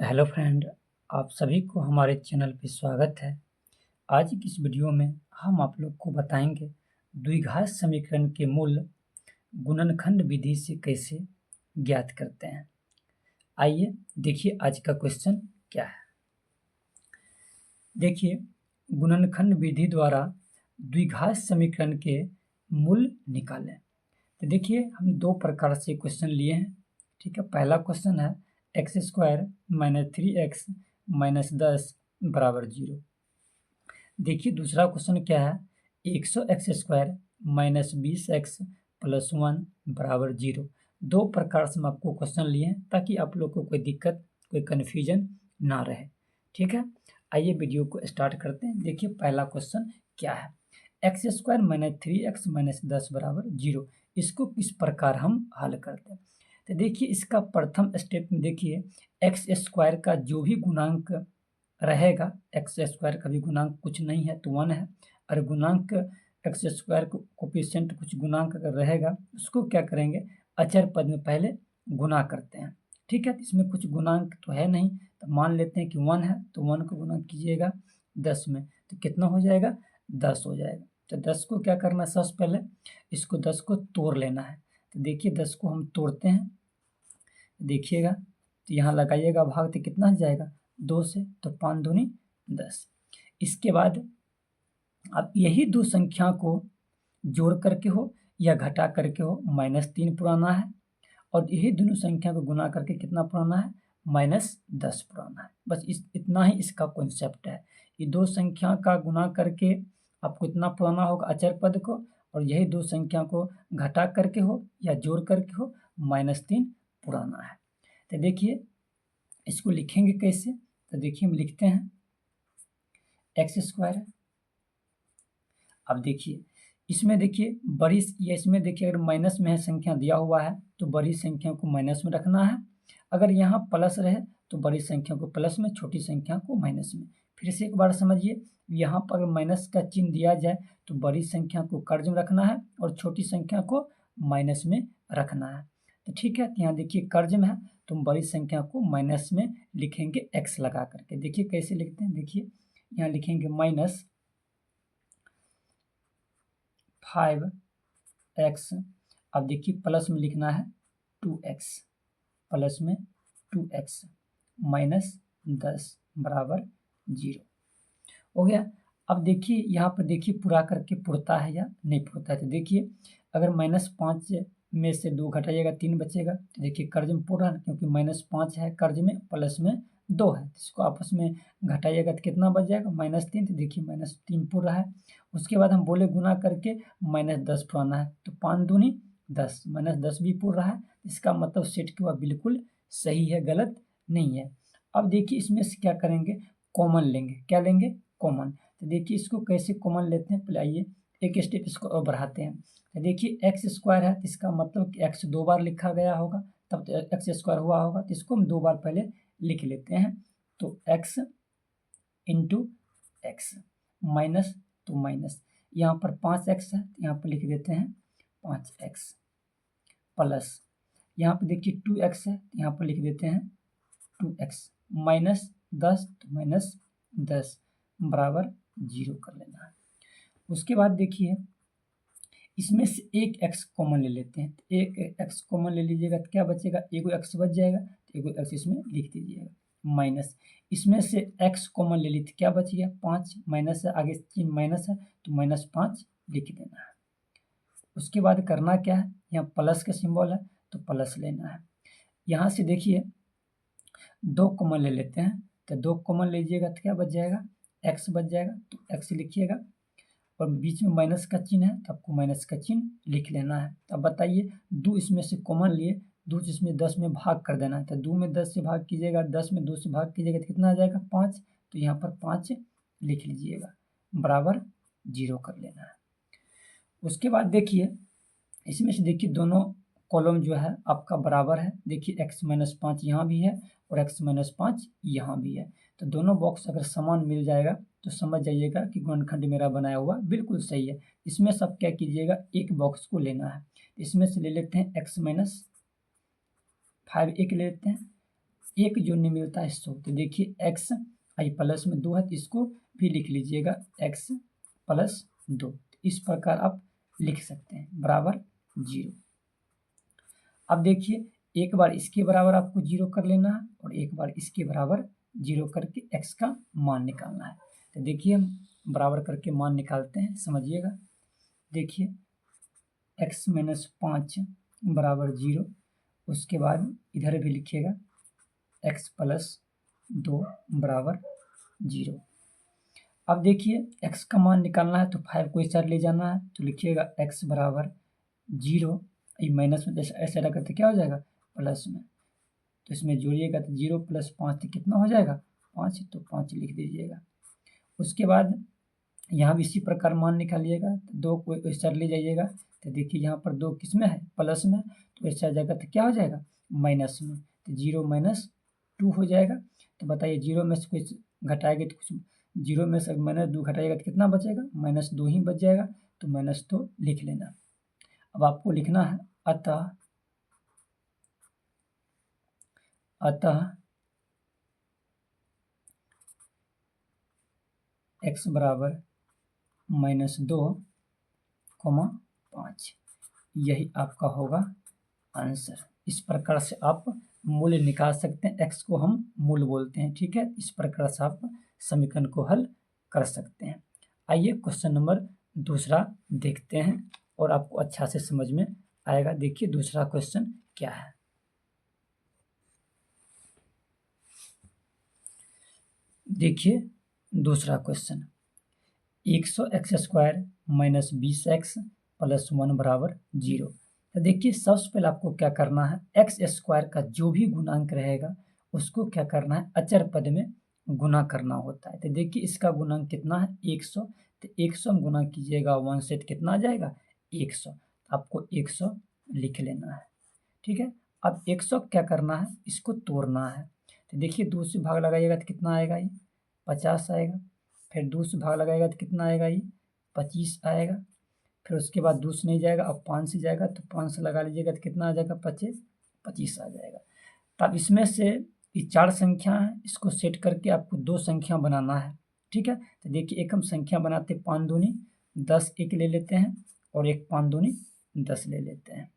Hello friend, आप सभी को हमारे चैनल पे स्वागत है। आज की इस वीडियो में हम आप लोग को बताएंगे द्विघात समीकरण के मूल गुणनखंड विधि से कैसे ज्ञात करते हैं। आइए देखिए आज का क्वेश्चन क्या है। देखिए, गुणनखंड विधि द्वारा द्विघात समीकरण के मूल निकालें। तो देखिए, हम दो प्रकार से क्वेश्चन लिए हैं। ठीक है, पहला क्वेश्चन है x² - 3x - 10 = 0। देखिए दूसरा क्वेश्चन क्या है, 100x² - 20x + 1 = 0। दो प्रकार से हम आपको क्वेश्चन लिए हैं ताकि आप लोग को कोई दिक्कत, कोई कन्फ्यूजन ना रहे। ठीक है, आइए वीडियो को स्टार्ट करते हैं। देखिए पहला क्वेश्चन क्या है, x² - 3x - 10 = 0। इसको किस प्रकार हम हल करते हैं। तो देखिए इसका प्रथम स्टेप में देखिए x² का जो भी गुणांक रहेगा, x² का भी गुणांक कुछ नहीं है तो 1 है, और गुणांक x² कोफिशिएंट कुछ गुणांक अगर रहेगा उसको क्या करेंगे, अचर पद में पहले गुना करते हैं। ठीक है, इसमें कुछ गुणांक तो है नहीं तो मान लेते हैं कि 1 है, तो 1 को गुना कीजिएगा 10 में तो कितना हो जाएगा, 10 हो जाएगा। तो 10 को क्या करना है, सबसे पहले इसको 10 को तोड़ लेना है। तो देखिए 10 को हम तोड़ते हैं, देखिएगा तो यहाँ लगाइएगा भाग तो कितना जाएगा, 2 से, तो 5 दूनी 10। इसके बाद अब यही दो संख्या को जोड़ करके हो या घटा करके हो, -3 पुराना है, और यही दोनों संख्या को गुना करके कितना पुराना है, -10 पुराना है। बस इतना ही इसका कॉन्सेप्ट है। ये दो संख्या का गुना करके आपको इतना पुराना होगा अचर पद को, और यही दो संख्या को घटा करके हो या जोड़ करके हो, -3 पुराना है। तो देखिए इसको लिखेंगे कैसे, तो देखिए हम लिखते हैं x²। अब देखिए इसमें देखिए बड़ी, ये इसमें देखिए अगर माइनस में है संख्या दिया हुआ है तो बड़ी संख्या को माइनस में रखना है, अगर यहाँ प्लस रहे तो बड़ी संख्या को प्लस में, छोटी संख्या को माइनस में। फिर से एक बार समझिए, यहाँ पर अगर माइनस का चिन्ह दिया जाए तो बड़ी संख्या को कर्ज में रखना है और छोटी संख्या को माइनस में रखना है। तो ठीक है, यहाँ देखिए कर्ज में है तो हम बड़ी संख्या को माइनस में लिखेंगे x लगा करके। देखिए कैसे लिखते हैं, देखिए यहाँ लिखेंगे -5x। अब देखिए प्लस में लिखना है 2x, प्लस में 2x -10 = 0 हो गया। अब देखिए यहाँ पर देखिए पूरा करके पुरता है या नहीं पुरता है। तो देखिए अगर -5 में से 2 घटाइएगा 3 बचेगा, तो देखिए कर्ज में पूरा है क्योंकि -5 है कर्ज में, प्लस में 2 है, इसको आपस में घटाइएगा तो कितना बच जाएगा, -3। तो देखिए -3 पूरा है। उसके बाद हम बोले गुना करके -10 पुराना है, तो 5 दूनी 10, -10 भी पूरा है। इसका मतलब सेट के बाद बिल्कुल सही है, गलत नहीं है। अब देखिए इसमें से क्या करेंगे, कॉमन लेंगे। क्या लेंगे, कॉमन। तो देखिए इसको कैसे कॉमन लेते हैं, पहले आइए एक स्टेप इसको और बढ़ाते हैं। तो देखिए x² है तो इसका मतलब कि x 2 बार लिखा गया होगा, तब तो x² हुआ होगा, तो इसको हम 2 बार पहले लिख लेते हैं। तो x × x माइनस, तो माइनस, यहाँ पर 5x है तो यहाँ पर लिख देते हैं 5x, प्लस यहाँ पर देखिए 2x है तो यहाँ पर लिख देते हैं 2x, -10 तो -10 = 0 कर लेना है। उसके बाद देखिए इसमें से एक x कॉमन ले लेते हैं, तो एक x कॉमन ले लीजिएगा तो क्या बचेगा, एगो x बच जाएगा, तो एगो x इसमें लिख दीजिएगा, माइनस, इसमें से x कॉमन ले ली तो क्या बच गया, 5, माइनस है, आगे चिन्ह माइनस है तो -5 लिख देना है। उसके बाद करना क्या है, यहाँ प्लस का सिंबल है तो प्लस लेना है। यहाँ से देखिए 2 कॉमन ले लेते हैं, तो 2 कॉमन लीजिएगा तो क्या बच जाएगा, x बच जाएगा, तो x लिखिएगा, और बीच में माइनस का चिन्ह है तो आपको माइनस का चिन्ह लिख लेना है। अब बताइए 2 इसमें से कॉमन लिए, 2 इसमें 10 में भाग कर देना है, तो 2 में 10 से भाग कीजिएगा, 10 में 2 से भाग कीजिएगा तो कितना आ जाएगा, 5, तो यहाँ पर 5 लिख लीजिएगा, बराबर 0 कर लेना है। उसके बाद देखिए इसमें से देखिए दोनों कॉलम जो है आपका बराबर है, देखिए x - 5 यहाँ भी है और x - 5 यहाँ भी है, तो दोनों बॉक्स अगर समान मिल जाएगा तो समझ जाइएगा कि गुणनखंड मेरा बनाया हुआ बिल्कुल सही है। इसमें सब क्या कीजिएगा, एक बॉक्स को लेना है, इसमें से ले लेते हैं x - 5 एक ले लेते हैं, एक जो नहीं मिलता है 100। तो देखिए x आई प्लस में 2 है तो इसको भी लिख लीजिएगा x प्लस 2। इस प्रकार आप लिख सकते हैं बराबर 0। अब देखिए एक बार इसके बराबर आपको 0 कर लेना है और एक बार इसके बराबर 0 करके x का मान निकालना है। तो देखिए हम बराबर करके मान निकालते हैं, समझिएगा। देखिए x माइनस 5 बराबर 0, उसके बाद इधर भी लिखिएगा x प्लस 2 बराबर 0। अब देखिए x का मान निकालना है तो 5 को इस साइड ले जाना है, तो लिखिएगा x बराबर 0, ये माइनस में जैसे ऐसे रखा तो क्या हो जाएगा प्लस में, तो इसमें जोड़िएगा तो 0 प्लस 5 तो कितना हो जाएगा 5, तो 5 लिख दीजिएगा। उसके बाद यहाँ भी इसी प्रकार मान निकालिएगा, तो 2 को इस साइड ले जाइएगा, तो देखिए यहाँ पर 2 किस में है प्लस में, तो इस साइड जाएगा तो क्या हो जाएगा माइनस में, तो 0 माइनस 2 हो जाएगा। तो बताइए 0 में से कुछ घटाएंगे तो कुछ, 0 में से माइनस 2 घटाइएगा तो कितना बचेगा माइनस 2 ही बच जाएगा, तो माइनस 2 लिख लेना। अब आपको लिखना है अतः x बराबर माइनस 2, 5, यही आपका होगा आंसर। इस प्रकार से आप मूल्य निकाल सकते हैं, x को हम मूल बोलते हैं, ठीक है। इस प्रकार से आप समीकरण को हल कर सकते हैं। आइए क्वेश्चन नंबर दूसरा देखते हैं और आपको अच्छा से समझ में आएगा। देखिए दूसरा क्वेश्चन क्या है। देखिए दूसरा question, 100x² minus 20x plus 1 बराबर 0। तो देखिए सबसे पहले आपको क्या करना है, x² का जो भी गुणांक रहेगा उसको क्या करना है अचर पद में गुना करना होता है। तो देखिए इसका गुणांक कितना है 100, तो 100 में गुना कीजिएगा 1 से तो कितना आ जाएगा 100, तो आपको 100 लिख लेना है, ठीक है। अब 100 क्या करना है इसको तोड़ना है, तो देखिए 2 से भाग लगाइएगा तो कितना आएगा ये 50 आएगा, फिर 2 से भाग लगाएगा तो कितना आएगा ये 25 आएगा, फिर उसके बाद 2 से नहीं जाएगा, अब 5 से जाएगा, तो 5 से लगा लीजिएगा तो कितना आ जाएगा 25 आ जाएगा। तब इसमें से ये 4 संख्या है, इसको सेट करके आपको 2 संख्या बनाना है, ठीक है। तो देखिए एक हम संख्या बनाते 5 दूनी 10 एक ले लेते हैं और एक 5 दूनी 10 ले लेते हैं।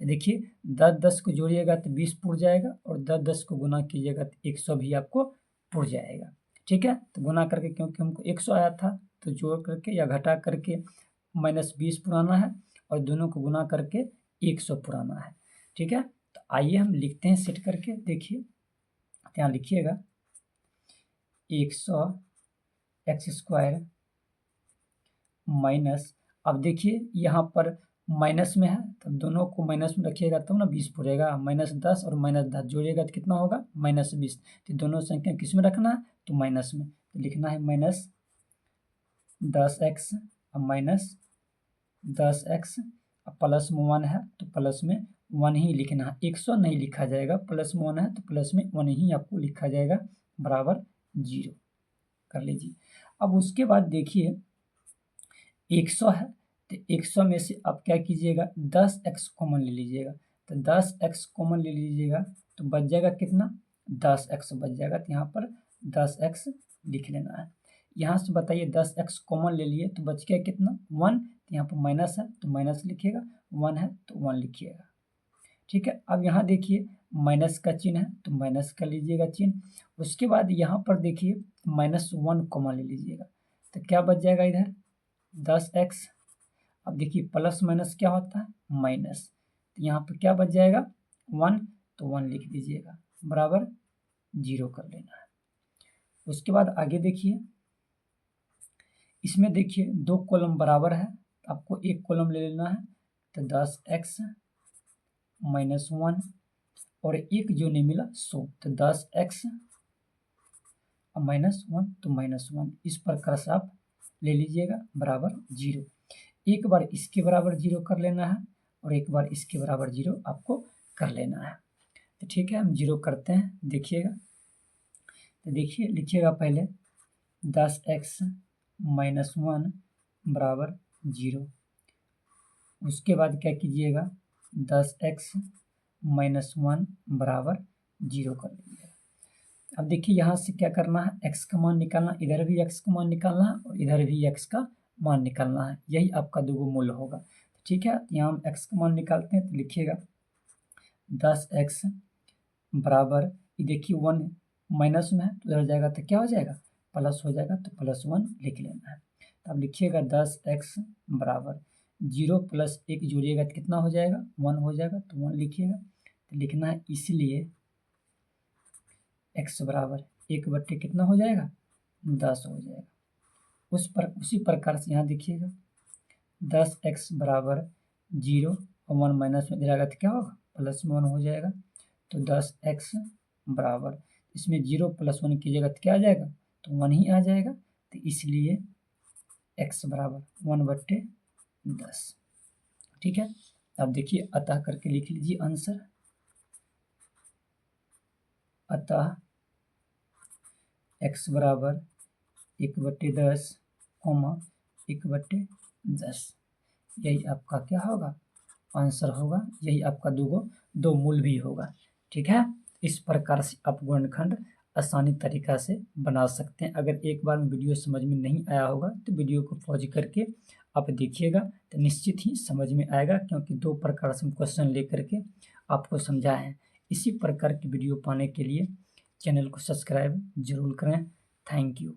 तो देखिए 10 को जोड़िएगा तो 20 पुर जाएगा और 10 को गुना कीजिएगा तो 100 भी आपको पुर जाएगा, ठीक है। तो गुना करके क्योंकि हमको 100 आया था तो जोड़ करके या घटा करके माइनस 20 पुराना है और दोनों को गुना करके 100 पुराना है, ठीक है। तो आइए हम लिखते हैं सेट करके। देखिए यहाँ लिखिएगा 100x² माइनस, अब देखिए यहाँ पर माइनस में है तो दोनों को माइनस में रखिएगा तब ना 20 पुरेगा, माइनस 10 और माइनस 10 जोड़िएगा तो कितना होगा माइनस 20। तो दोनों संख्या किस में रखना है तो माइनस में, तो लिखना है minus 10x minus 10x, plus में 1 है तो प्लस में 1 ही लिखना है, 100 नहीं लिखा जाएगा, प्लस में 1 है तो प्लस में 1 ही आपको लिखा जाएगा बराबर 0 कर लीजिए। अब उसके बाद देखिए 100 है तो 100 में से आप क्या कीजिएगा 10x कॉमन ले लीजिएगा, तो 10x कॉमन ले लीजिएगा तो बच जाएगा कितना 10x बच जाएगा, तो यहाँ पर 10x लिख लेना है। यहाँ से बताइए 10x कॉमन ले लिए तो बच गया कितना 1, तो यहाँ पर माइनस है तो माइनस लिखिएगा, 1 है तो 1 लिखिएगा, ठीक है। अब यहाँ देखिए माइनस का चिन्ह है तो माइनस का लीजिएगा चिन्ह, उसके बाद यहाँ पर देखिए -1 कॉमन ले लीजिएगा तो क्या बच जाएगा इधर 10x। अब देखिए प्लस माइनस क्या होता है माइनस, तो यहाँ पर क्या बच जाएगा 1, तो 1 लिख दीजिएगा बराबर 0 कर लेना है। उसके बाद आगे देखिए इसमें देखिए 2 कॉलम बराबर है, आपको एक कॉलम ले लेना है, तो 10x -1 और एक जो नहीं मिला 100, तो 10x -1 तो -1, इस प्रकार से आप ले लीजिएगा बराबर 0। एक बार इसके बराबर 0 कर लेना है और एक बार इसके बराबर 0 आपको कर लेना है, तो ठीक है हम 0 करते हैं। देखिएगा तो देखिए लिखिएगा पहले 10x -1 बराबर 0, उसके बाद क्या कीजिएगा 10x -1 बराबर 0 कर लीजिएगा। अब देखिए यहाँ से क्या करना है, x का मान निकालना, इधर भी x का मान निकालना है और इधर भी x का मान निकालना है, यही आपका दोगो मूल होगा। ठीक है, यहाँ हम x का मान निकालते हैं तो लिखिएगा 10x बराबर, ये देखिए 1 माइनस में है तो इधर जाएगा तो क्या हो जाएगा, प्लस हो जाएगा, तो +1 लिख लेना है। तो अब लिखिएगा 10x बराबर 0 + 1 जोड़िएगा तो कितना हो जाएगा, 1 हो जाएगा, तो 1 लिखिएगा। तो लिखना है इसलिए x बराबर 1/, कितना हो जाएगा, 10 हो जाएगा। उसी प्रकार से यहाँ देखिएगा 10x बराबर 0 और 1 माइनस में जाएगा तो क्या होगा, +1 हो जाएगा। तो 10x बराबर, इसमें 0 + 1 कीजिएगा तो क्या आ जाएगा, तो 1 ही आ जाएगा। तो इसलिए x बराबर 1/10। ठीक है, अब देखिए अतः करके लिख लीजिए आंसर। अतः x बराबर 1/10, 1/10, यही आपका क्या होगा, आंसर होगा, यही आपका दो मूल भी होगा। ठीक है, इस प्रकार से आप गुणनखंड आसानी तरीका से बना सकते हैं। अगर एक बार में वीडियो समझ में नहीं आया होगा तो वीडियो को पॉज करके आप देखिएगा तो निश्चित ही समझ में आएगा, क्योंकि 2 प्रकार से क्वेश्चन लेकर के आपको समझाए हैं। इसी प्रकार की वीडियो पाने के लिए चैनल को सब्सक्राइब जरूर करें। Thank you.